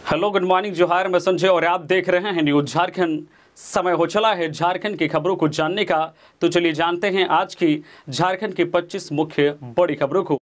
Hello, good morning, जोहार। मैं संजय और आप देख रहे हैं न्यूज झारखंड। समय हो चला है झारखंड की खबरों को जानने का, तो चलिए जानते हैं आज की झारखंड की 25 मुख्य बड़ी खबरों को।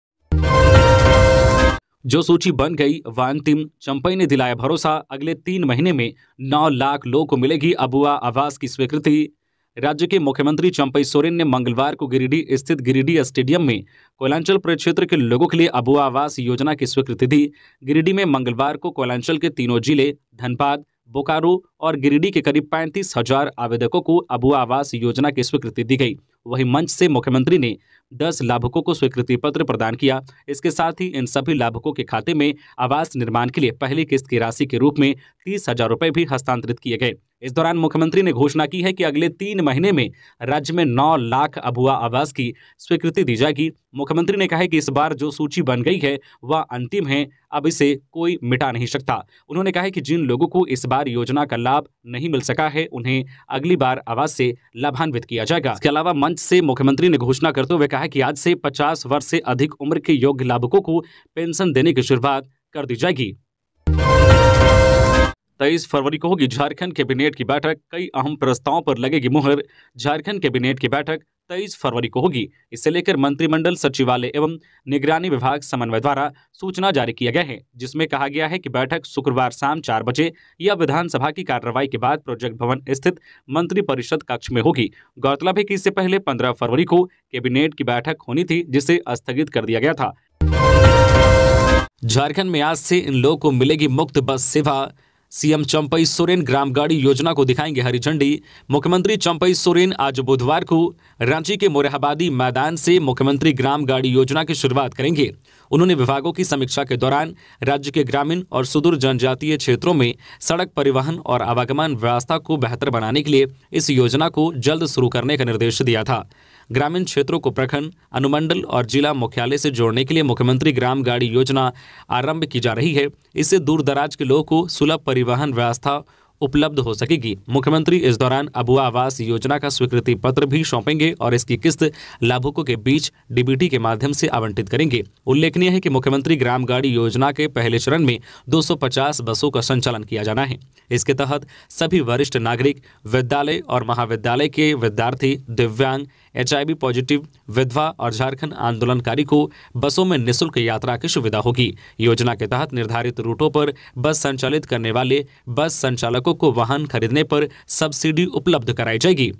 जो सूची बन गई वह अंतिम, चंपई ने दिलाया भरोसा, अगले 3 महीने में 9 लाख लोगों को मिलेगी अबुआ आवास की स्वीकृति। राज्य के मुख्यमंत्री चंपई सोरेन ने मंगलवार को गिरिडीह स्थित गिरिडीह स्टेडियम में कोयलांचल परिक्षेत्र के लोगों के लिए अबुआ आवास योजना की स्वीकृति दी। गिरिडीह में मंगलवार को कोयलांचल के तीनों जिले धनबाद, बोकारो और गिरिडीह के करीब 35,000 आवेदकों को अबुआ आवास योजना की स्वीकृति दी गई। वहीं मंच से मुख्यमंत्री ने 10 लाभुकों को स्वीकृति पत्र प्रदान किया। इसके साथ ही इन सभी लाभुकों के खाते में आवास निर्माण के लिए पहली किस्त की राशि के रूप में 30,000 रुपए भी हस्तांतरित किए गए। इस दौरान मुख्यमंत्री ने घोषणा की है कि अगले 3 महीने में राज्य में 9 लाख अबुआ आवास की स्वीकृति दी जाएगी। मुख्यमंत्री ने कहा है कि इस बार जो सूची बन गई है वह अंतिम है, अब इसे कोई मिटा नहीं सकता। उन्होंने कहा है कि जिन लोगों को इस बार योजना का लाभ नहीं मिल सका है उन्हें अगली बार आवास से लाभान्वित किया जाएगा। इसके अलावा मंच से मुख्यमंत्री ने घोषणा करते हुए कहा कि आज से 50 वर्ष से अधिक उम्र के योग्य लाभुकों को पेंशन देने की शुरुआत कर दी जाएगी। 23 फरवरी को होगी झारखंड कैबिनेट की बैठक, कई अहम प्रस्तावों पर लगेगी मुहर। झारखंड कैबिनेट की बैठक 23 फरवरी को होगी। इसे लेकर मंत्रिमंडल सचिवालय एवं निगरानी विभाग समन्वय द्वारा सूचना जारी किया गया है, जिसमें कहा गया है कि बैठक शुक्रवार शाम 4 बजे या विधानसभा की कार्रवाई के बाद प्रोजेक्ट भवन स्थित मंत्रिपरिषद कक्ष में होगी। गौरतलब है कि इससे पहले 15 फरवरी को कैबिनेट की बैठक होनी थी, जिसे स्थगित कर दिया गया था। झारखंड में आज से इन लोगों को मिलेगी मुफ्त बस सेवा। सीएम चंपई सोरेन ग्राम गाड़ी योजना को दिखाएंगे हरी झंडी। मुख्यमंत्री चंपई सोरेन आज बुधवार को रांची के मोरहाबादी मैदान से मुख्यमंत्री ग्राम गाड़ी योजना की शुरुआत करेंगे। उन्होंने विभागों की समीक्षा के दौरान राज्य के ग्रामीण और सुदूर जनजातीय क्षेत्रों में सड़क परिवहन और आवागमन व्यवस्था को बेहतर बनाने के लिए इस योजना को जल्द शुरू करने का निर्देश दिया था। ग्रामीण क्षेत्रों को प्रखंड, अनुमंडल और जिला मुख्यालय से जोड़ने के लिए मुख्यमंत्री ग्राम गाड़ी योजना आरंभ की जा रही है। इससे दूर दराज के लोगों को सुलभ परिवहन व्यवस्था उपलब्ध हो सकेगी। मुख्यमंत्री इस दौरान अबुआ आवास योजना का स्वीकृति पत्र भी सौंपेंगे और इसकी किस्त लाभुकों के बीच डीबीटी के माध्यम से आवंटित करेंगे। उल्लेखनीय है कि मुख्यमंत्री ग्राम गाड़ी योजना के पहले चरण में 250 बसों का संचालन किया जाना है। इसके तहत सभी वरिष्ठ नागरिक, विद्यालय और महाविद्यालय के विद्यार्थी, दिव्यांग, HIV पॉजिटिव, विधवा और झारखंड आंदोलनकारी को बसों में निःशुल्क यात्रा की सुविधा होगी। योजना के तहत निर्धारित रूटों पर बस संचालित करने वाले बस संचालकों को वाहन खरीदने पर सब्सिडी उपलब्ध कराई जाएगी।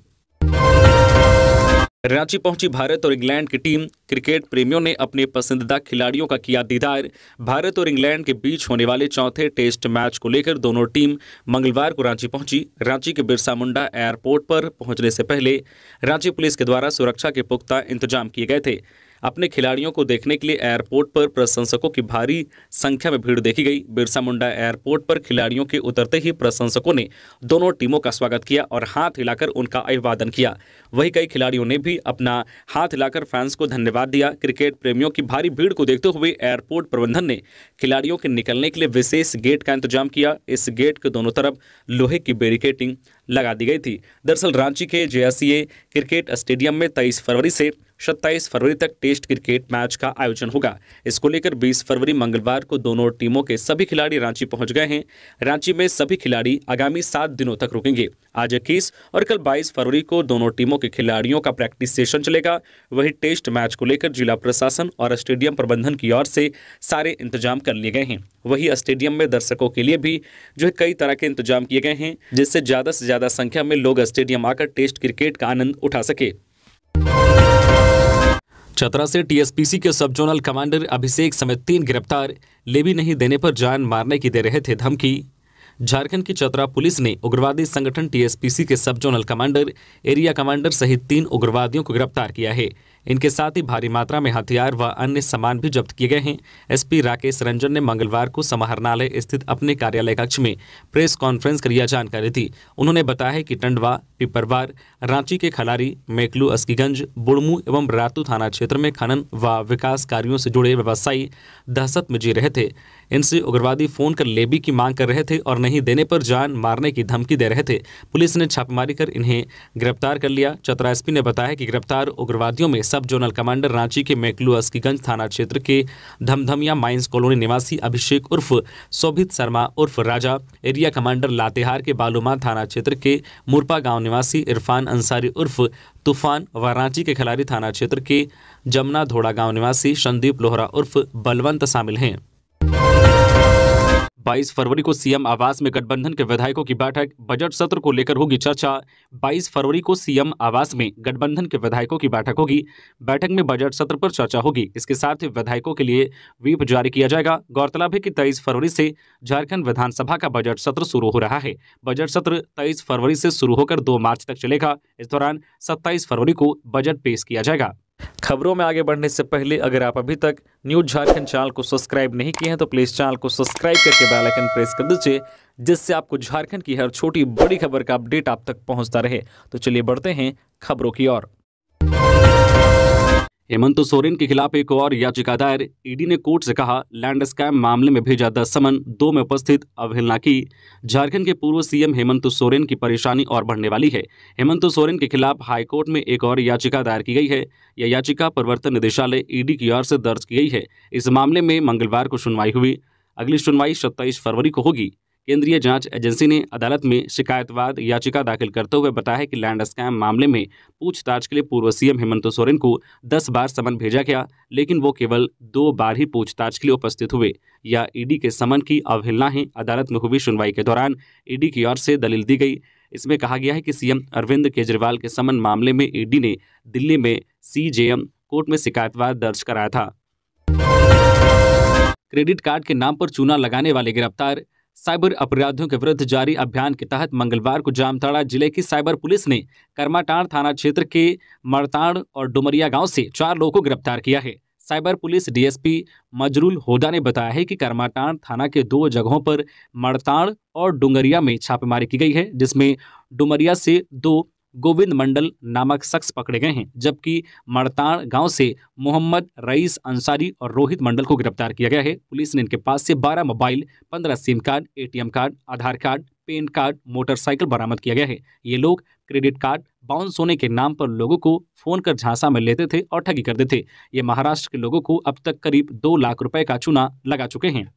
रांची पहुंची भारत और इंग्लैंड की टीम। क्रिकेट प्रेमियों ने अपने पसंदीदा खिलाड़ियों का किया दीदार। भारत और इंग्लैंड के बीच होने वाले चौथे टेस्ट मैच को लेकर दोनों टीम मंगलवार को रांची पहुंची। रांची के बिरसा मुंडा एयरपोर्ट पर पहुंचने से पहले रांची पुलिस के द्वारा सुरक्षा के पुख्ता इंतजाम किए गए थे। अपने खिलाड़ियों को देखने के लिए एयरपोर्ट पर प्रशंसकों की भारी संख्या में भीड़ देखी गई। बिरसा मुंडा एयरपोर्ट पर खिलाड़ियों के उतरते ही प्रशंसकों ने दोनों टीमों का स्वागत किया और हाथ हिलाकर उनका अभिवादन किया। वहीं कई खिलाड़ियों ने भी अपना हाथ हिलाकर फैंस को धन्यवाद दिया। क्रिकेट प्रेमियों की भारी भीड़ को देखते हुए एयरपोर्ट प्रबंधन ने खिलाड़ियों के निकलने के लिए विशेष गेट का इंतजाम किया। इस गेट के दोनों तरफ लोहे की बैरिकेडिंग लगा दी गई थी। दरअसल रांची के JSCA क्रिकेट स्टेडियम में 23 फरवरी से 27 फरवरी तक टेस्ट क्रिकेट मैच का आयोजन होगा। इसको लेकर 20 फरवरी मंगलवार को दोनों टीमों के सभी खिलाड़ी रांची पहुंच गए हैं। रांची में सभी खिलाड़ी आगामी 7 दिनों तक रुकेंगे। आज 21 और कल 22 फरवरी को दोनों टीमों के खिलाड़ियों का प्रैक्टिस सेशन चलेगा। वहीं टेस्ट मैच को लेकर जिला प्रशासन और स्टेडियम प्रबंधन की ओर से सारे इंतजाम कर लिए गए हैं। वहीं स्टेडियम में दर्शकों के लिए भी कई तरह के इंतजाम किए गए हैं, जिससे ज़्यादा से ज़्यादा संख्या में लोग स्टेडियम आकर टेस्ट क्रिकेट का आनंद उठा सके। चतरा से TSPC के सब जोनल कमांडर अभिषेक समेत 3 गिरफ्तार। लेवी नहीं देने पर जान मारने की दे रहे थे धमकी। झारखंड की चतरा पुलिस ने उग्रवादी संगठन TSPC के सब जोनल कमांडर, एरिया कमांडर सहित 3 उग्रवादियों को गिरफ्तार किया है। इनके साथ ही भारी मात्रा में हथियार व अन्य सामान भी जब्त किए गए हैं। SP राकेश रंजन ने मंगलवार को समाहरणालय स्थित अपने कार्यालय कक्ष में प्रेस कॉन्फ्रेंस कर यह जानकारी दी। उन्होंने बताया कि टंडवा, पिपरवार, रांची के खलारी, मेकलू, अस्कीगंज, बुड़मू एवं रातू थाना क्षेत्र में खनन व विकास कार्यों से जुड़े व्यवसायी दहशत में जी रहे थे। इनसे उग्रवादी फोन कर लेबी की मांग कर रहे थे और नहीं देने पर जान मारने की धमकी दे रहे थे। पुलिस ने छापेमारी कर इन्हें गिरफ्तार कर लिया। चतरा एसपी ने बताया कि गिरफ्तार उग्रवादियों में सब जोनल कमांडर रांची के मेकलू अस्कीगंज थाना क्षेत्र के धमधमिया माइंस कॉलोनी निवासी अभिषेक उर्फ शोभित शर्मा उर्फ राजा, एरिया कमांडर लातेहार के बालूमां थाना क्षेत्र के मुरपा गांव निवासी इरफान अंसारी उर्फ तूफान व रांची के खिलारी थाना क्षेत्र के जमुना धोड़ा गांव निवासी संदीप लोहरा उर्फ बलवंत शामिल हैं। 22 फरवरी को सीएम आवास में गठबंधन के विधायकों की बैठक, बजट सत्र को लेकर होगी चर्चा। 22 फरवरी को सीएम आवास में गठबंधन के विधायकों की बैठक होगी। बैठक में बजट सत्र पर चर्चा होगी। इसके साथ ही विधायकों के लिए व्हिप जारी किया जाएगा। गौरतलब है कि 23 फरवरी से झारखंड विधानसभा का बजट सत्र शुरू हो रहा है। बजट सत्र 23 फरवरी से शुरू होकर 2 मार्च तक चलेगा। इस दौरान 27 फरवरी को बजट पेश किया जाएगा। खबरों में आगे बढ़ने से पहले अगर आप अभी तक न्यूज़ झारखंड चैनल को सब्सक्राइब नहीं किए हैं तो प्लीज़ चैनल को सब्सक्राइब करके बेल आइकन प्रेस कर दीजिए, जिससे आपको झारखंड की हर छोटी बड़ी खबर का अपडेट आप तक पहुंचता रहे। तो चलिए बढ़ते हैं खबरों की ओर। हेमंत सोरेन के खिलाफ एक और याचिका दायर, ईडी ने कोर्ट से कहा लैंड स्कैम मामले में भेजा 10 समन, 2 में उपस्थित अवहेलना की। झारखंड के पूर्व सीएम हेमंत सोरेन की परेशानी और बढ़ने वाली है। हेमंत सोरेन के खिलाफ हाईकोर्ट में एक और याचिका दायर की गई है। यह याचिका प्रवर्तन निदेशालय ईडी की ओर से दर्ज की गई है। इस मामले में मंगलवार को सुनवाई हुई। अगली सुनवाई 27 फरवरी को होगी। केंद्रीय जांच एजेंसी ने अदालत में शिकायतवाद याचिका दाखिल करते हुए बताया कि लैंड स्कैम मामले में पूछताछ के लिए पूर्व सीएम हेमंत सोरेन को 10 बार समन भेजा गया, लेकिन वो केवल 2 बार ही पूछताछ के लिए उपस्थित हुए। या ईडी के समन की अवहेलना है। अदालत में हुई सुनवाई के दौरान ईडी की ओर से दलील दी गई। इसमें कहा गया है कि सीएम अरविंद केजरीवाल के समन मामले में ईडी ने दिल्ली में सीजेएम कोर्ट में शिकायतवाद दर्ज कराया था। क्रेडिट कार्ड के नाम पर चूना लगाने वाले गिरफ्तार। साइबर अपराधियों के विरुद्ध जारी अभियान के तहत मंगलवार को जामताड़ा जिले की साइबर पुलिस ने करमाटांड़ थाना क्षेत्र के मरताड़ और डुमरिया गांव से 4 लोगों को गिरफ्तार किया है। साइबर पुलिस डीएसपी मजरूल होदा ने बताया है कि करमाटांड़ थाना के 2 जगहों पर मरताड़ और डुंगरिया में छापेमारी की गई है, जिसमें डुमरिया से 2 गोविंद मंडल नामक शख्स पकड़े गए हैं, जबकि मरताड़ गांव से मोहम्मद रईस अंसारी और रोहित मंडल को गिरफ्तार किया गया है। पुलिस ने इनके पास से 12 mobile, 15 sim card, ATM card, Aadhaar card, PAN card, motorcycle बरामद किया गया है। ये लोग क्रेडिट कार्ड बाउंस होने के नाम पर लोगों को फोन कर झांसा में लेते थे और ठगी करते थे। ये महाराष्ट्र के लोगों को अब तक करीब 2 लाख रुपए का चूना लगा चुके हैं।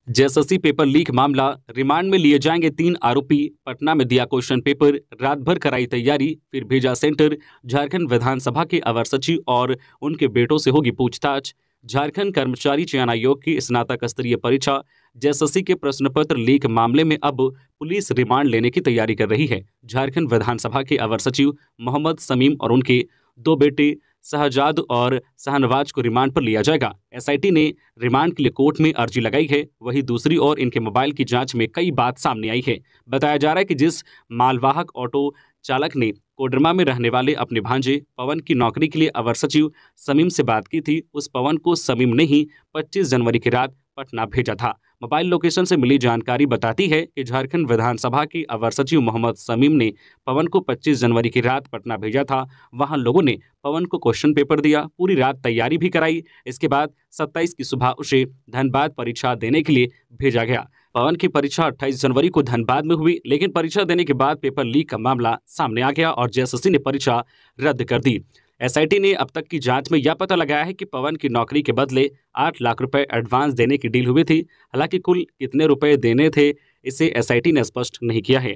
जेएसएससी पेपर लीक मामला, रिमांड में लिए जाएंगे 3 आरोपी। पटना में दिया क्वेश्चन पेपर, रात भर कराई तैयारी, फिर भेजा सेंटर। झारखंड विधानसभा के अवर सचिव और उनके बेटों से होगी पूछताछ। झारखंड कर्मचारी चयन आयोग की स्नातक स्तरीय परीक्षा जेएसएससी के प्रश्न पत्र लीक मामले में अब पुलिस रिमांड लेने की तैयारी कर रही है। झारखंड विधानसभा के अवर सचिव मोहम्मद समीम और उनके 2 बेटे शहजाद और शाहनवाज को रिमांड पर लिया जाएगा। एसआईटी ने रिमांड के लिए कोर्ट में अर्जी लगाई है। वहीं दूसरी ओर इनके मोबाइल की जांच में कई बात सामने आई है। बताया जा रहा है कि जिस मालवाहक ऑटो चालक ने कोडरमा में रहने वाले अपने भांजे पवन की नौकरी के लिए अवर सचिव समीम से बात की थी, उस पवन को समीम ने ही 25 जनवरी की रात पटना भेजा था। मोबाइल लोकेशन से मिली जानकारी बताती है कि झारखंड विधानसभा के अवर सचिव मोहम्मद समीम ने पवन को 25 जनवरी की रात पटना भेजा था। वहां लोगों ने पवन को क्वेश्चन पेपर दिया, पूरी रात तैयारी भी कराई। इसके बाद 27 की सुबह उसे धनबाद परीक्षा देने के लिए भेजा गया। पवन की परीक्षा 28 जनवरी को धनबाद में हुई, लेकिन परीक्षा देने के बाद पेपर लीक का मामला सामने आ गया और जेएसएससी ने परीक्षा रद्द कर दी। एसआईटी ने अब तक की जांच में यह पता लगाया है कि पवन की नौकरी के बदले 8 लाख रुपए एडवांस देने की डील हुई थी। हालांकि कुल कितने रुपए देने थे, इसे एसआईटी ने स्पष्ट नहीं किया है।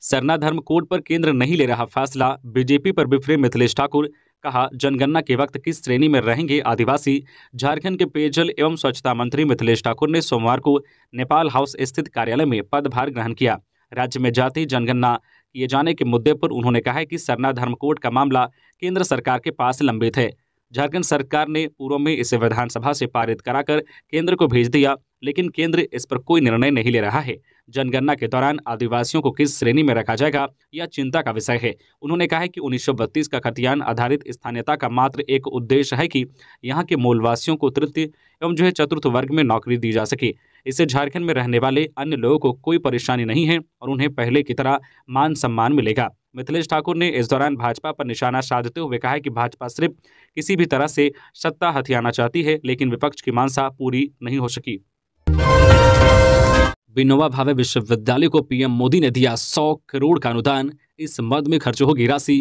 सरना धर्म कोड पर केंद्र नहीं ले रहा फैसला, बीजेपी पर बिफरे मिथिलेश ठाकुर। कहा, जनगणना के वक्त किस श्रेणी में रहेंगे आदिवासी। झारखंड के पेयजल एवं स्वच्छता मंत्री मिथिलेश ठाकुर ने सोमवार को नेपाल हाउस स्थित कार्यालय में पदभार ग्रहण किया। राज्य में जाति जनगणना किए जाने के मुद्दे पर उन्होंने कहा है कि सरना धर्म कोड का मामला केंद्र सरकार के पास लंबित है। झारखंड सरकार ने पूर्व में इसे विधानसभा से पारित कराकर केंद्र को भेज दिया, लेकिन केंद्र इस पर कोई निर्णय नहीं ले रहा है। जनगणना के दौरान आदिवासियों को किस श्रेणी में रखा जाएगा, यह चिंता का विषय है। उन्होंने कहा है कि 1932 का खतियान आधारित स्थानीयता का मात्र एक उद्देश्य है कि यहाँ के मूलवासियों को तृतीय एवं चतुर्थ वर्ग में नौकरी दी जा सके। इससे झारखंड में रहने वाले अन्य लोगों को कोई परेशानी नहीं है और उन्हें पहले की तरह मान सम्मान मिलेगा। मिथिलेश ठाकुर ने इस दौरान भाजपा पर निशाना साधते हुए कहा कि भाजपा सिर्फ किसी भी तरह से सत्ता हथियाना चाहती है, लेकिन विपक्ष की मांसा पूरी नहीं हो सकी। विनोबा भावे विश्वविद्यालय को पीएम मोदी ने दिया 100 करोड़ का अनुदान, इस मद में खर्च होगी राशि।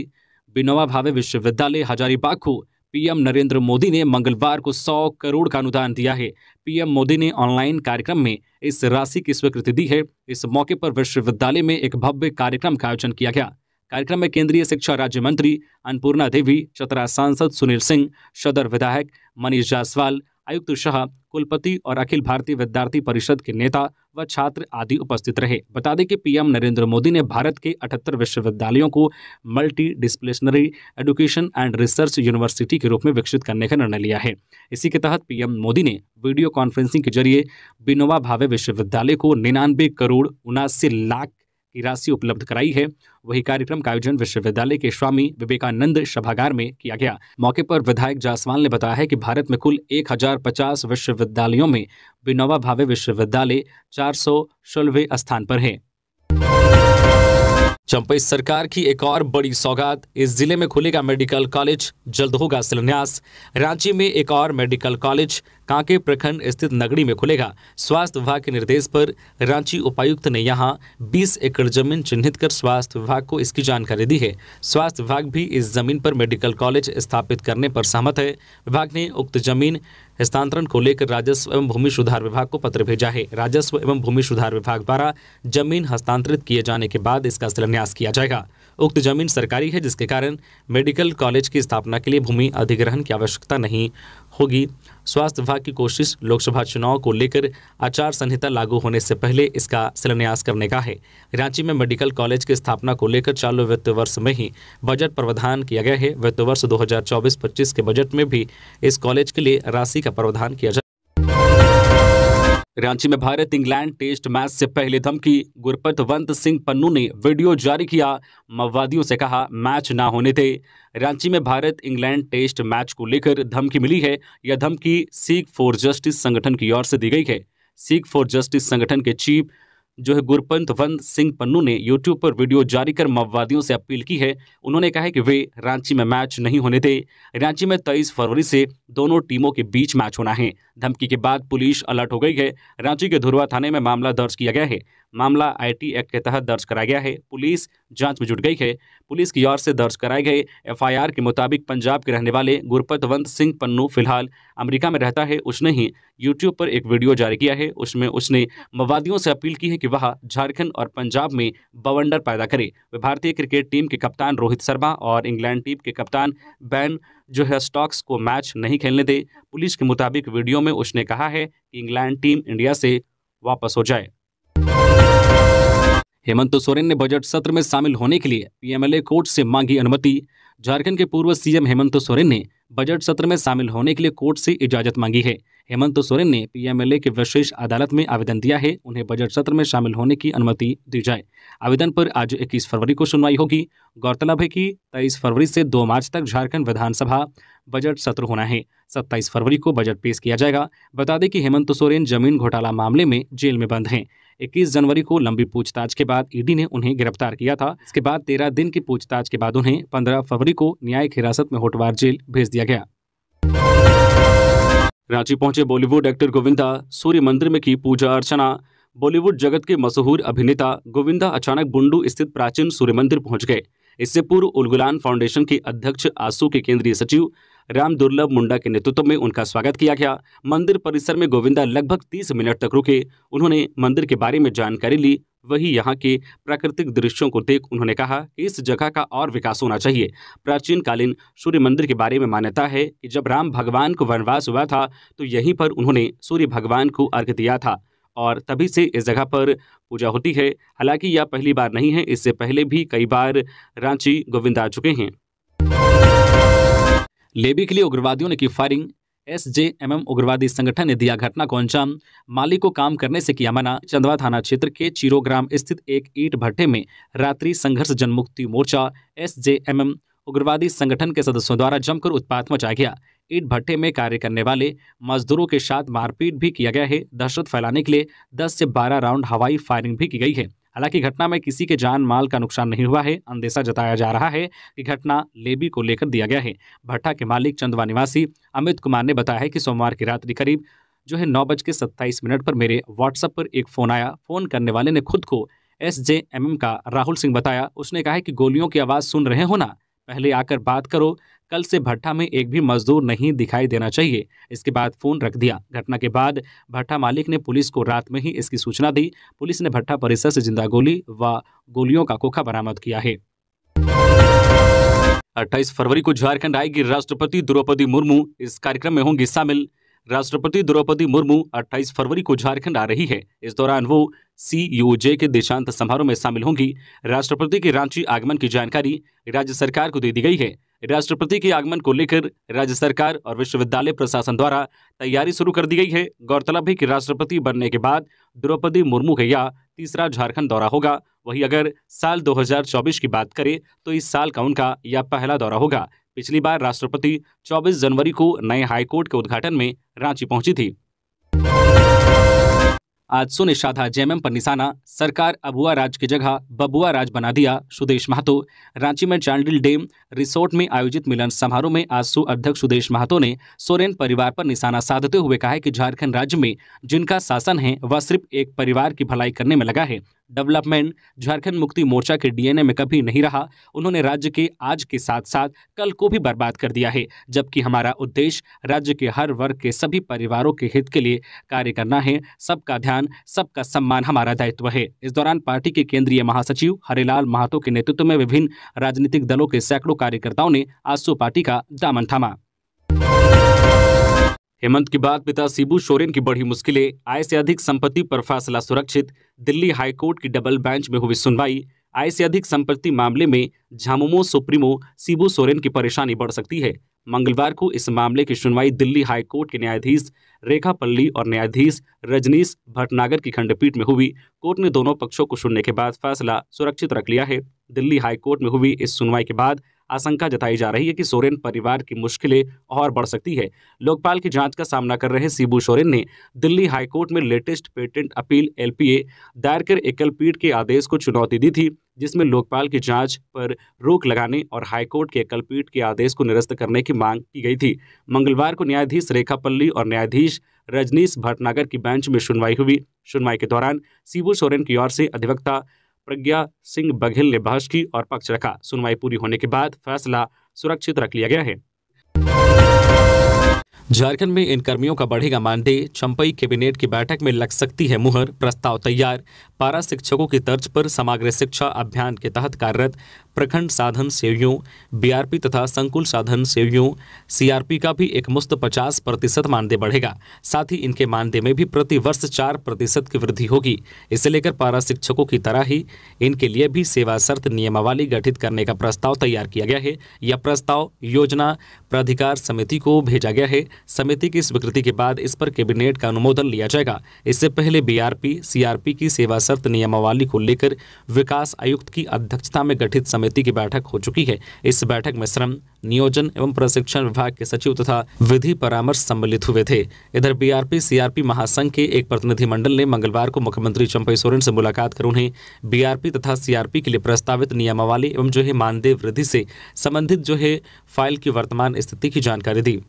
विनोबा भावे विश्वविद्यालय हजारीबाग को पीएम नरेंद्र मोदी ने मंगलवार को 100 करोड़ का अनुदान दिया है। पीएम मोदी ने ऑनलाइन कार्यक्रम में इस राशि की स्वीकृति दी है। इस मौके पर विश्वविद्यालय में एक भव्य कार्यक्रम का आयोजन किया गया। कार्यक्रम में केंद्रीय शिक्षा राज्य मंत्री अन्नपूर्णा देवी, चतरा सांसद सुनील सिंह, सदर विधायक मनीष जायसवाल, आयुक्त शाह, कुलपति और अखिल भारतीय विद्यार्थी परिषद के नेता व छात्र आदि उपस्थित रहे। बता दें कि पीएम नरेंद्र मोदी ने भारत के 78 विश्वविद्यालयों को multi disciplinary education and research university के रूप में विकसित करने का निर्णय लिया है। इसी के तहत पीएम मोदी ने वीडियो कॉन्फ्रेंसिंग के जरिए विनोबा भावे विश्वविद्यालय को 99 करोड़ 79 लाख की राशि उपलब्ध कराई है। वही कार्यक्रम का आयोजन विश्वविद्यालय के स्वामी विवेकानंद सभागार में किया गया। मौके पर विधायक जायसवाल ने बताया है कि भारत में कुल 1050 विश्वविद्यालयों में विनोबा भावे विश्वविद्यालय 416वें स्थान पर है। चंपई सरकार की एक और बड़ी सौगात, इस जिले में खुलेगा मेडिकल कॉलेज, जल्द होगा शिलान्यास। रांची में एक और मेडिकल कॉलेज कांके प्रखंड स्थित नगड़ी में खुलेगा। स्वास्थ्य विभाग के निर्देश पर रांची उपायुक्त ने यहां 20 एकड़ जमीन चिन्हित कर स्वास्थ्य विभाग को इसकी जानकारी दी है। स्वास्थ्य विभाग भी इस जमीन पर मेडिकल कॉलेज स्थापित करने पर सहमत है। विभाग ने उक्त जमीन हस्तांतरण को लेकर राजस्व एवं भूमि सुधार विभाग को पत्र भेजा है। राजस्व एवं भूमि सुधार विभाग द्वारा जमीन हस्तांतरित किए जाने के बाद इसका शिलान्यास किया जाएगा। उक्त जमीन सरकारी है, जिसके कारण मेडिकल कॉलेज की स्थापना के लिए भूमि अधिग्रहण की आवश्यकता नहीं होगी। स्वास्थ्य विभाग की कोशिश लोकसभा चुनाव को लेकर आचार संहिता लागू होने से पहले इसका शिलान्यास करने का है। रांची में मेडिकल कॉलेज की स्थापना को लेकर चालू वित्त वर्ष में ही बजट प्रावधान किया गया है। वित्त वर्ष 2024-25 के बजट में भी इस कॉलेज के लिए राशि का प्रावधान किया जाए। रांची में भारत इंग्लैंड टेस्ट मैच से पहले धमकी, गुरपतवंत सिंह पन्नू ने वीडियो जारी किया, माओवादियों से कहा मैच ना होने दे। रांची में भारत इंग्लैंड टेस्ट मैच को लेकर धमकी मिली है। यह धमकी सीख फॉर जस्टिस संगठन की ओर से दी गई है। सीख फॉर जस्टिस संगठन के चीफ जो है गुरपतवंत सिंह पन्नू ने यूट्यूब पर वीडियो जारी कर माओवादियों से अपील की है। उन्होंने कहा है कि वे रांची में मैच नहीं होने दे। रांची में 23 फरवरी से दोनों टीमों के बीच मैच होना है। धमकी के बाद पुलिस अलर्ट हो गई है। रांची के धुरवा थाने में मामला दर्ज किया गया है। मामला आईटी एक्ट के तहत दर्ज कराया गया है। पुलिस जांच में जुट गई है। पुलिस की ओर से दर्ज कराए गए एफआईआर के मुताबिक पंजाब के रहने वाले गुरपतवंत सिंह पन्नू फिलहाल अमेरिका में रहता है। उसने ही यूट्यूब पर एक वीडियो जारी किया है। उसमें उसने माओवादियों से अपील की है कि वह झारखंड और पंजाब में बवंडर पैदा करे। वे भारतीय क्रिकेट टीम के कप्तान रोहित शर्मा और इंग्लैंड टीम के कप्तान बेन जो है स्टोक्स को मैच नहीं खेलने दे। पुलिस के मुताबिक वीडियो में उसने कहा है कि इंग्लैंड टीम इंडिया से वापस हो जाए। हेमंत सोरेन ने बजट सत्र में शामिल होने के लिए पीएमएलए कोर्ट से मांगी अनुमति। झारखंड के पूर्व सीएम हेमंत सोरेन ने बजट सत्र में शामिल होने के लिए कोर्ट से इजाजत मांगी है। हेमंत सोरेन ने पीएमएलए के विशेष अदालत में आवेदन दिया है, उन्हें बजट सत्र में शामिल होने की अनुमति दी जाए। आवेदन पर आज 21 फरवरी को सुनवाई होगी। गौरतलब है कि 23 फरवरी से 2 मार्च तक झारखंड विधानसभा बजट सत्र होना है। 27 फरवरी को बजट पेश किया जाएगा। बता दें कि हेमंत सोरेन जमीन घोटाला मामले में जेल में बंद हैं। 21 जनवरी को लंबी पूछताछ के बाद ईडी ने उन्हें गिरफ्तार किया था। इसके बाद 13 दिन की पूछताछ के बाद उन्हें 15 फरवरी को न्यायिक हिरासत में होटवार जेल भेज दिया गया। रांची पहुंचे बॉलीवुड एक्टर गोविंदा, सूर्य मंदिर में की पूजा अर्चना। बॉलीवुड जगत के मशहूर अभिनेता गोविंदा अचानक बुंडू स्थित प्राचीन सूर्य मंदिर पहुंच गए। इससे पूर्व उलगुलान फाउंडेशन के अध्यक्ष आसू के केंद्रीय सचिव राम दुर्लभ मुंडा के नेतृत्व में उनका स्वागत किया गया। मंदिर परिसर में गोविंदा लगभग 30 मिनट तक रुके। उन्होंने मंदिर के बारे में जानकारी ली। वही यहाँ के प्राकृतिक दृश्यों को देख उन्होंने कहा कि इस जगह का और विकास होना चाहिए। प्राचीन कालीन सूर्य मंदिर के बारे में मान्यता है कि जब राम भगवान को वनवास हुआ था तो यहीं पर उन्होंने सूर्य भगवान को अर्घ्य दिया था और तभी से इस जगह पर पूजा होती है। हालांकि यह पहली बार नहीं है, इससे पहले भी कई बार रांची गोविंदा आ चुके हैं। लेवी के लिए उग्रवादियों ने की फायरिंग। एसजेएमएम उग्रवादी संगठन ने दिया घटना को अंजाम। मालिक को काम करने से किया मना। चंदवा थाना क्षेत्र के चिरोग्राम स्थित एक ईंट भट्टे में रात्रि संघर्ष जनमुक्ति मोर्चा एसजेएमएम उग्रवादी संगठन के सदस्यों द्वारा जमकर उत्पात मचाया गया। ईंट भट्टे में कार्य करने वाले मजदूरों के साथ मारपीट भी किया गया है। दहशत फैलाने के लिए 10 से 12 राउंड हवाई फायरिंग भी की गई है। हालांकि घटना में किसी के जान माल का नुकसान नहीं हुआ है। अंदेशा जताया जा रहा है कि घटना लेबी को लेकर दिया गया है। भट्ठा के मालिक चंदवा निवासी अमित कुमार ने बताया है कि सोमवार की रात्रि करीब 9:27 पर मेरे व्हाट्सएप पर एक फ़ोन आया। फ़ोन करने वाले ने खुद को SJMM का राहुल सिंह बताया। उसने कहा है कि गोलियों की आवाज़ सुन रहे हो ना, पहले आकर बात करो, कल से भट्ठा में एक भी मजदूर नहीं दिखाई देना चाहिए। इसके बाद फ़ोन रख दिया। घटना के बाद भट्ठा मालिक ने पुलिस को रात में ही इसकी सूचना दी। पुलिस ने भट्ठा परिसर से जिंदा गोली व गोलियों का खोखा बरामद किया है। 28 फरवरी को झारखंड आएगी राष्ट्रपति द्रौपदी मुर्मू। इस कार्यक्रम में होंगी शामिल राष्ट्रपति द्रौपदी मुर्मू 28 फरवरी को झारखंड आ रही है। इस दौरान वो CUJ के दीक्षांत समारोह में शामिल होंगी। राष्ट्रपति के रांची आगमन की जानकारी राज्य सरकार को दे दी गई है। राष्ट्रपति के आगमन को लेकर राज्य सरकार और विश्वविद्यालय प्रशासन द्वारा तैयारी शुरू कर दी गई है। गौरतलब है कि राष्ट्रपति बनने के बाद द्रौपदी मुर्मू का यह तीसरा झारखंड दौरा होगा। वहीं अगर साल 2024 की बात करें तो इस साल का उनका यह पहला दौरा होगा। पिछली बार राष्ट्रपति 24 जनवरी को नए हाईकोर्ट के उद्घाटन में रांची पहुंची थी। आज सुने साधा JMM पर निशाना, सरकार अबुआ राज की जगह बबुआ राज बना दिया। सुदेश महतो। रांची में चांडिल डैम रिसोर्ट में आयोजित मिलन समारोह में आजसू अध्यक्ष सुदेश महतो ने सोरेन परिवार पर निशाना साधते हुए कहा है कि झारखंड राज्य में जिनका शासन है वह सिर्फ एक परिवार की भलाई करने में लगा है। डेवलपमेंट झारखंड मुक्ति मोर्चा के DNA में कभी नहीं रहा। उन्होंने राज्य के आज के साथ साथ कल को भी बर्बाद कर दिया है, जबकि हमारा उद्देश्य राज्य के हर वर्ग के सभी परिवारों के हित के लिए कार्य करना है। सबका ध्यान, सबका सम्मान हमारा दायित्व है। इस दौरान पार्टी के केंद्रीय महासचिव हरिलाल महतो के नेतृत्व में विभिन्न राजनीतिक दलों के सैकड़ों कार्यकर्ताओं ने आजसू पार्टी का दामन थामा। हेमंत के बाद पिता शिबू सोरेन की बढ़ी मुश्किलें, आय से अधिक संपत्ति पर फैसला सुरक्षित। दिल्ली हाईकोर्ट की डबल बेंच में हुई सुनवाई। आय से अधिक संपत्ति मामले में झामुमो सुप्रीमो शिबू सोरेन की परेशानी बढ़ सकती है। मंगलवार को इस मामले की सुनवाई दिल्ली हाईकोर्ट के न्यायाधीश रेखा पल्ली और न्यायाधीश रजनीश भटनागर की खंडपीठ में हुई। कोर्ट ने दोनों पक्षों को सुनने के बाद फैसला सुरक्षित रख लिया है। दिल्ली हाईकोर्ट में हुई इस सुनवाई के बाद आशंका जताई जा रही है कि सोरेन परिवार की मुश्किलें और बढ़ सकती है। लोकपाल की जांच का सामना कर रहे शिबू सोरेन ने दिल्ली हाईकोर्ट में लेटेस्ट पेटेंट अपील LPA दायर कर एकल पीठ के आदेश को चुनौती दी थी, जिसमें लोकपाल की जांच पर रोक लगाने और हाईकोर्ट के एकल पीठ के आदेश को निरस्त करने की मांग की गई थी। मंगलवार को न्यायाधीश रेखा पल्ली और न्यायाधीश रजनीश भटनागर की बेंच में सुनवाई हुई। सुनवाई के दौरान शिबू सोरेन की ओर से अधिवक्ता प्रज्ञा सिंह बघेल ने बहस की और पक्ष रखा। सुनवाई पूरी होने के बाद फैसला सुरक्षित रख लिया गया है। झारखंड में इन कर्मियों का बढ़ेगा मानदेय, चंपई कैबिनेट की बैठक में लग सकती है मुहर, प्रस्ताव तैयार। पारा शिक्षकों की तर्ज पर समग्र शिक्षा अभियान के तहत कार्यरत प्रखंड साधन सेवियों BRP तथा संकुल साधन सेवियों CRP का भी एक मुश्त 50% मानदेय बढ़ेगा। साथ ही इनके मानदेय में भी प्रति वर्ष 4% की वृद्धि होगी। इसे लेकर पारा शिक्षकों की तरह ही इनके लिए भी सेवा शर्त नियमावली गठित करने का प्रस्ताव तैयार किया गया है। यह प्रस्ताव योजना प्राधिकार समिति को भेजा गया है। समिति की स्वीकृति के बाद इस पर कैबिनेट का अनुमोदन लिया जाएगा। इससे पहले BRP CRP की सेवा शर्त नियमावली को लेकर विकास आयुक्त की अध्यक्षता में गठित समिति की बैठक हो चुकी है। इस बैठक में श्रम, नियोजन एवं प्रशिक्षण विभाग के सचिव तथा विधि परामर्श सम्मिलित हुए थे। इधर BRP CRP महासंघ के एक प्रतिनिधिमंडल ने मंगलवार को मुख्यमंत्री चंपई सोरेन से मुलाकात कर उन्हें BRP तथा CRP के लिए प्रस्तावित नियमावली एवं मानदेय वृद्धि से संबंधित फाइल की वर्तमान स्थिति की जानकारी दी।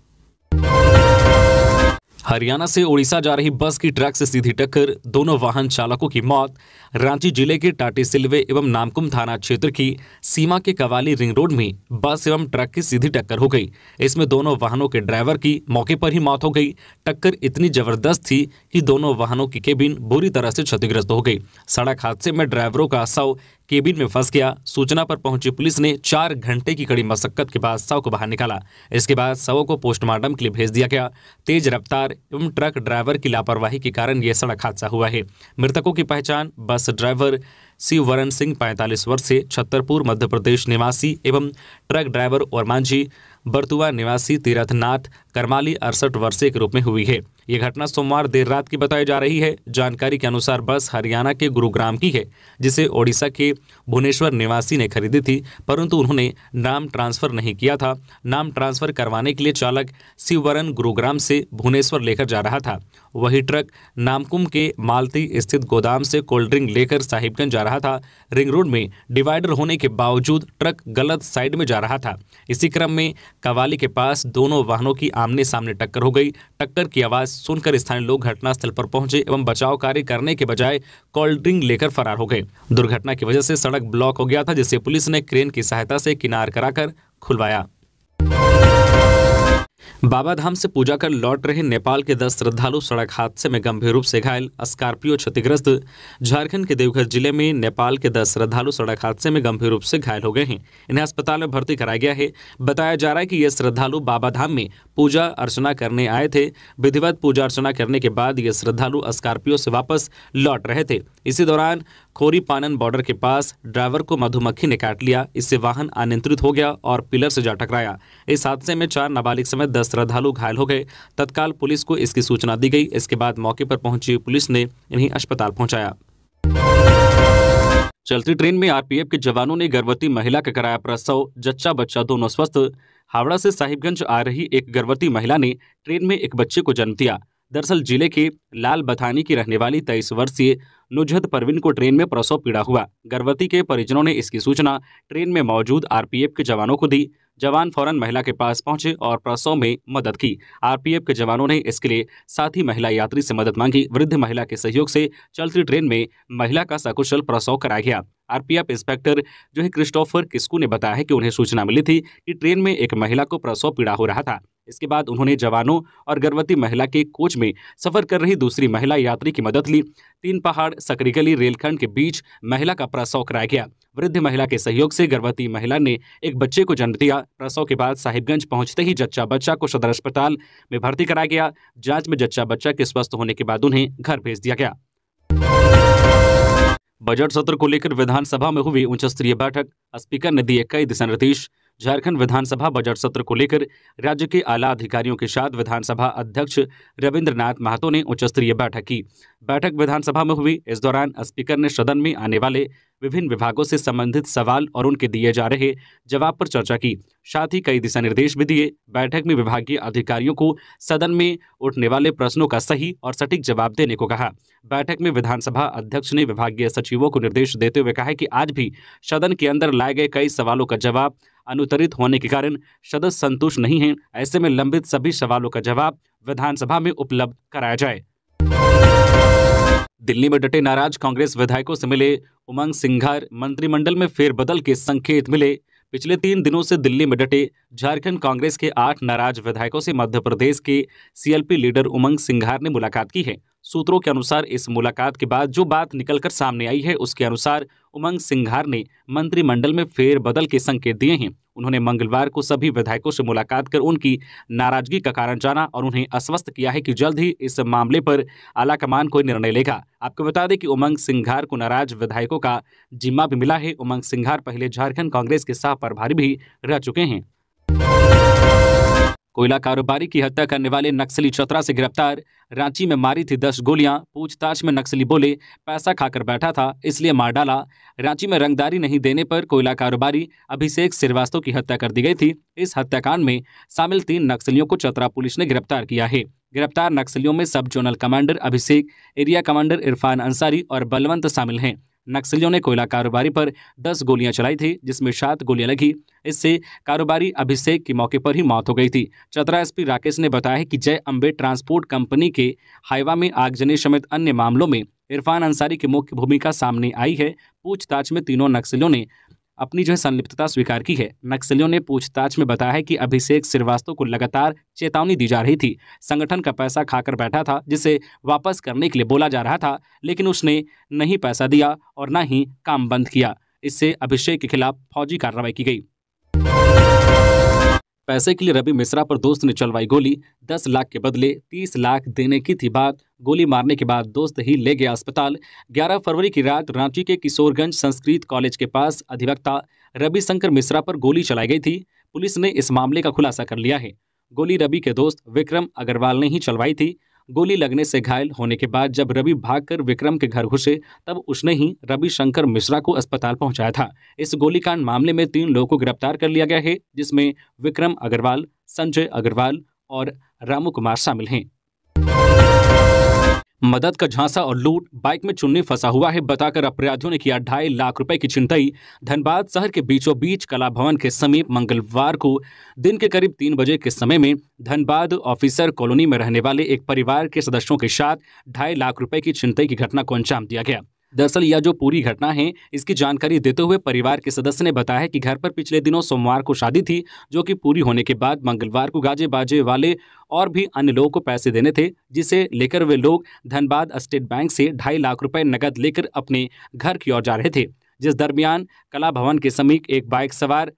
हरियाणा से उड़ीसा जा रही बस की ट्रक से सीधी टक्कर, दोनों वाहन चालकों की मौत। रांची जिले के टाटीसिलवे एवं नामकुम थाना क्षेत्र की सीमा के कवाली रिंग रोड में बस एवं ट्रक की सीधी टक्कर हो गई। इसमें दोनों वाहनों के ड्राइवर की मौके पर ही मौत हो गई। टक्कर इतनी जबरदस्त थी कि दोनों वाहनों की केबिन बुरी तरह से क्षतिग्रस्त हो गई। सड़क हादसे में ड्राइवरों का शव केबिन में फंस गया। सूचना पर पहुंची पुलिस ने 4 घंटे की कड़ी मशक्कत के बाद शव को बाहर निकाला। इसके बाद शवों को पोस्टमार्टम के लिए भेज दिया गया। तेज रफ्तार एवं ट्रक ड्राइवर की लापरवाही के कारण यह सड़क हादसा हुआ है। मृतकों की पहचान बस ड्राइवर शिववरण सिंह 45 वर्ष से छतरपुर मध्य प्रदेश निवासी एवं ट्रक ड्राइवर और मांझी बरतुआ निवासी तीर्थनाथ करमाली 68 वर्षीय के रूप में हुई है। ये घटना सोमवार देर रात की बताई जा रही है। जानकारी के अनुसार बस हरियाणा के गुरुग्राम की है, जिसे ओडिशा के भुवनेश्वर निवासी ने खरीदी थी, परंतु उन्होंने नाम ट्रांसफर नहीं किया था। नाम ट्रांसफर करवाने के लिए चालक शिववरन गुरुग्राम से भुवनेश्वर लेकर जा रहा था। वही ट्रक नामकुम के मालती स्थित गोदाम से कोल्ड ड्रिंक लेकर साहिबगंज जा रहा था। रिंग रोड में डिवाइडर होने के बावजूद ट्रक गलत साइड में जा रहा था। इसी क्रम में कवाली के पास दोनों वाहनों की आमने सामने टक्कर हो गई। टक्कर की आवाज सुनकर स्थानीय लोग घटनास्थल पर पहुंचे एवं बचाव कार्य करने के बजाय कोल्ड ड्रिंक लेकर फरार हो गए। दुर्घटना की वजह से सड़क ब्लॉक हो गया था, जिसे पुलिस ने क्रेन की सहायता से किनार कराकर खुलवाया। बाबाधाम से पूजा कर लौट रहे नेपाल के 10 श्रद्धालु सड़क हादसे में गंभीर रूप से घायल, स्कॉर्पियो क्षतिग्रस्त। झारखंड के देवघर जिले में नेपाल के 10 श्रद्धालु सड़क हादसे में गंभीर रूप से घायल हो गए हैं। इन्हें अस्पताल में भर्ती कराया गया है। बताया जा रहा है कि ये श्रद्धालु बाबाधाम में पूजा अर्चना करने आए थे। विधिवत पूजा अर्चना करने के बाद ये श्रद्धालु स्कॉर्पियो से वापस लौट रहे थे। इसी दौरान खोरी पानन बॉर्डर के पास ड्राइवर को मधुमक्खी ने काट लिया। इससे वाहन अनियंत्रित हो गया और पिलर से जा टकराया। इस हादसे में 4 नाबालिग समेत 10 श्रद्धालु घायल हो गए। तत्काल पुलिस को इसकी सूचना दी गई। इसके बाद मौके पर पहुंची पुलिस ने इन्हें अस्पताल पहुंचाया। चलती ट्रेन में आरपीएफ के जवानों ने गर्भवती महिला का कराया प्रसव, जच्चा बच्चा दोनों स्वस्थ। हावड़ा से साहिबगंज आ रही एक गर्भवती महिला ने ट्रेन में एक बच्चे को जन्म दिया। दरअसल जिले के लाल बथानी की रहने वाली 23 वर्षीय नुजहत परवीन को ट्रेन में प्रसव पीड़ा हुआ। गर्भवती के परिजनों ने इसकी सूचना ट्रेन में मौजूद आरपीएफ के जवानों को दी। जवान फौरन महिला के पास पहुंचे और प्रसव में मदद की। आरपीएफ के जवानों ने इसके लिए साथी महिला यात्री से मदद मांगी। वृद्ध महिला के सहयोग से चलती ट्रेन में महिला का सकुशल प्रसव कराया गया। आरपीएफ इंस्पेक्टर जो है क्रिस्टोफर किस्कू ने बताया है कि उन्हें सूचना मिली थी कि ट्रेन में एक महिला को प्रसव पीड़ा हो रहा था। इसके बाद उन्होंने जवानों और गर्भवती महिला के कोच में सफर कर रही दूसरी महिला यात्री की मदद ली। 3 पहाड़ सकरीगली रेलखंड के बीच महिला का प्रसव कराया गया। वृद्ध महिला के सहयोग से गर्भवती महिला ने एक बच्चे को जन्म दिया। प्रसव के बाद साहिबगंज पहुंचते ही जच्चा बच्चा को सदर अस्पताल में भर्ती कराया गया। जांच में जच्चा बच्चा के स्वस्थ होने के बाद उन्हें घर भेज दिया गया। बजट सत्र को लेकर विधानसभा में हुई उच्च स्तरीय बैठक, स्पीकर ने दिए कई दिशा निर्देश। झारखंड विधानसभा बजट सत्र को लेकर राज्य के आला अधिकारियों के साथ विधानसभा अध्यक्ष रविंद्रनाथ महतो ने उच्च स्तरीय बैठक की। बैठक विधानसभा में हुई। इस दौरान स्पीकर ने सदन में आने वाले विभिन्न विभागों से संबंधित सवाल और उनके दिए जा रहे जवाब पर चर्चा की। साथ ही कई दिशा निर्देश भी दिए। बैठक में विभागीय अधिकारियों को सदन में उठने वाले प्रश्नों का सही और सटीक जवाब देने को कहा। बैठक में विधानसभा अध्यक्ष ने विभागीय सचिवों को निर्देश देते हुए कहा कि आज भी सदन के अंदर लाए गए कई सवालों का जवाब अनुत्तरित होने के कारण सदस्य संतुष्ट नहीं हैं। ऐसे में लंबित सभी सवालों का जवाब विधानसभा में उपलब्ध कराया जाए। दिल्ली में डटे नाराज कांग्रेस विधायकों से मिले उमंग सिंघार, मंत्रिमंडल में फेरबदल के संकेत मिले। पिछले 3 दिनों से दिल्ली में डटे झारखंड कांग्रेस के 8 नाराज विधायकों से मध्य प्रदेश के सीएलपी लीडर उमंग सिंघार ने मुलाकात की है। सूत्रों के अनुसार इस मुलाकात के बाद जो बात निकलकर सामने आई है उसके अनुसार उमंग सिंघार ने मंत्रिमंडल में फेरबदल के संकेत दिए हैं। उन्होंने मंगलवार को सभी विधायकों से मुलाकात कर उनकी नाराजगी का कारण जाना और उन्हें आश्वस्त किया है कि जल्द ही इस मामले पर आलाकमान कोई निर्णय लेगा। आपको बता दें कि उमंग सिंघार को नाराज विधायकों का जिम्मा भी मिला है। उमंग सिंघार पहले झारखंड कांग्रेस के सह प्रभारी भी रह चुके हैं। कोयला कारोबारी की हत्या करने वाले नक्सली चतरा से गिरफ्तार। रांची में मारी थी 10 गोलियां। पूछताछ में नक्सली बोले पैसा खाकर बैठा था इसलिए मार डाला। रांची में रंगदारी नहीं देने पर कोयला कारोबारी अभिषेक श्रीवास्तव की हत्या कर दी गई थी। इस हत्याकांड में शामिल 3 नक्सलियों को चतरा पुलिस ने गिरफ्तार किया है। गिरफ्तार नक्सलियों में सब जोनल कमांडर अभिषेक, एरिया कमांडर इरफान अंसारी और बलवंत शामिल हैं। नक्सलियों ने कोयला कारोबारी पर 10 गोलियां चलाई थी, जिसमें 7 गोलियां लगी। इससे कारोबारी अभिषेक की मौके पर ही मौत हो गई थी। चतरा एसपी राकेश ने बताया कि जय अम्बे ट्रांसपोर्ट कंपनी के हाईवा में आगजनी समेत अन्य मामलों में इरफान अंसारी की मुख्य भूमिका सामने आई है। पूछताछ में तीनों नक्सलियों ने अपनी संलिप्तता स्वीकार की है। नक्सलियों ने पूछताछ में बताया है कि अभिषेक श्रीवास्तव को लगातार चेतावनी दी जा रही थी। संगठन का पैसा खाकर बैठा था जिसे वापस करने के लिए बोला जा रहा था, लेकिन उसने नहीं पैसा दिया और न ही काम बंद किया। इससे अभिषेक के खिलाफ फौजी कार्रवाई की गई। पैसे के लिए रवि मिश्रा पर दोस्त ने चलवाई गोली। 10 लाख के बदले 30 लाख देने की थी बात। गोली मारने के बाद दोस्त ही ले गया अस्पताल। 11 फरवरी की रात रांची के किशोरगंज संस्कृत कॉलेज के पास अधिवक्ता रविशंकर मिश्रा पर गोली चलाई गई थी। पुलिस ने इस मामले का खुलासा कर लिया है। गोली रवि के दोस्त विक्रम अग्रवाल ने ही चलवाई थी। गोली लगने से घायल होने के बाद जब रवि भागकर विक्रम के घर घुसे तब उसने ही रविशंकर मिश्रा को अस्पताल पहुंचाया था। इस गोलीकांड मामले में 3 लोगों को गिरफ्तार कर लिया गया है, जिसमें विक्रम अग्रवाल, संजय अग्रवाल और रामू कुमार शामिल हैं। मदद का झांसा और लूट, बाइक में चुन्नी फंसा हुआ है बताकर अपराधियों ने किया 2.5 लाख रुपए की छिनतई। धनबाद शहर के बीचों बीच कला भवन के समीप मंगलवार को दिन के करीब 3 बजे के समय में धनबाद ऑफिसर कॉलोनी में रहने वाले एक परिवार के सदस्यों के साथ 2.5 लाख रुपए की छिनतई की घटना को अंजाम दिया गया। दरअसल यह जो पूरी घटना है, इसकी जानकारी देते हुए परिवार के सदस्य ने बताया कि घर पर पिछले दिनों सोमवार को शादी थी, जो कि पूरी होने के बाद मंगलवार को गाजे बाजे वाले और भी अन्य लोगों को पैसे देने थे, जिसे लेकर वे लोग धनबाद स्टेट बैंक से 2.5 लाख रुपए नकद लेकर अपने घर की ओर जा रहे थे। जिस दरमियान कला भवन के समीप एक बाइक सवार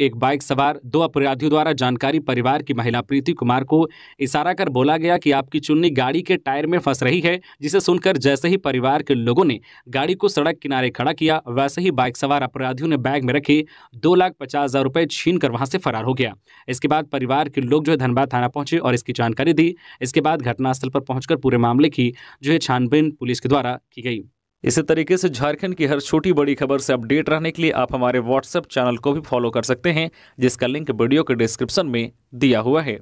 एक बाइक सवार 2 अपराधियों द्वारा जानकारी परिवार की महिला प्रीति कुमार को इशारा कर बोला गया कि आपकी चुन्नी गाड़ी के टायर में फंस रही है, जिसे सुनकर जैसे ही परिवार के लोगों ने गाड़ी को सड़क किनारे खड़ा किया, वैसे ही बाइक सवार अपराधियों ने बैग में रखे 2,50,000 रुपए छीन कर वहां से फरार हो गया। इसके बाद परिवार के लोग धनबाद थाना पहुंचे और इसकी जानकारी दी। इसके बाद घटनास्थल पर पहुंचकर पूरे मामले की छानबीन पुलिस के द्वारा की गई। इसी तरीके से झारखंड की हर छोटी बड़ी खबर से अपडेट रहने के लिए आप हमारे व्हाट्सएप चैनल को भी फॉलो कर सकते हैं, जिसका लिंक वीडियो के डिस्क्रिप्शन में दिया हुआ है।